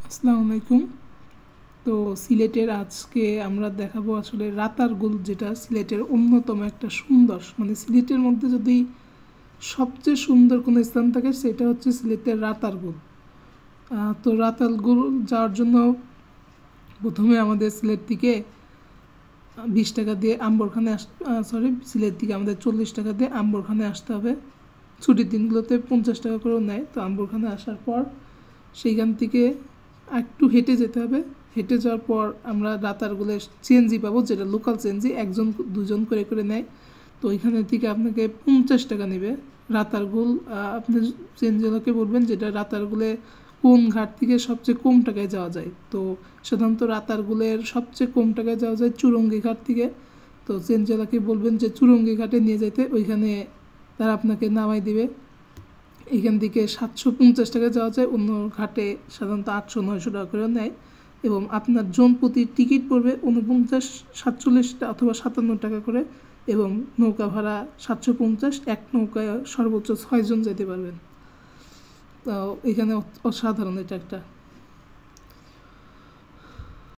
আসসালামু আলাইকুম। তো সিলেটের আজকে আমরা দেখাবো আসলে রাতারগুল, যেটা সিলেটের অন্যতম একটা সুন্দর, মানে সিলেটের মধ্যে যদি সবচেয়ে সুন্দর কোনো স্থান থাকে সেটা হচ্ছে সিলেটের রাতারগুল। তো রাতারগুল যাওয়ার জন্য প্রথমে আমাদের সিলেট থেকে 20 টাকা দিয়ে আম্বরখানে সিলেট থেকে আমাদের 40 টাকা দিয়ে আম্বরখানে আসতে হবে। ছুটির দিনগুলোতে 50 টাকা করেও নেয়। তো আম্বরখানে আসার পর সেইখান থেকে একটু হেঁটে যেতে হবে। হেঁটে যাওয়ার পর আমরা রাতারগুলে সিএনজি পাবো, যেটা লোকাল সিএনজি, একজন দুজন করে করে নেয়। তো ওইখানে থেকে আপনাকে 50 টাকা নেবে রাতারগুল। আপনি সিএনজিওয়ালাকে বলবেন যেটা রাতারগুলে কোন ঘাট থেকে সবচেয়ে কম টাকায় যাওয়া যায়। তো সাধারণত রাতারগুলের সবচেয়ে কম টাকায় যাওয়া যায় চুরঙ্গি ঘাট থেকে। তো সিএনজিওয়ালাকে বলবেন যে চুরঙ্গি ঘাটে নিয়ে যেতে, ওইখানে তারা আপনাকে নামাই দিবে। এখান থেকে 750 টাকা যাওয়া যায়, অন্য ঘাটে সাধারণত 800-900 টাকা করে নেয়। এবং আপনার জন প্রতি টিকিট পড়বে 49-47 অথবা 57 টাকা করে, এবং নৌকা ভাড়া 750। এক নৌকায় সর্বোচ্চ 6 জন যেতে পারবেন। তো এখানে অসাধারণ এটা একটা।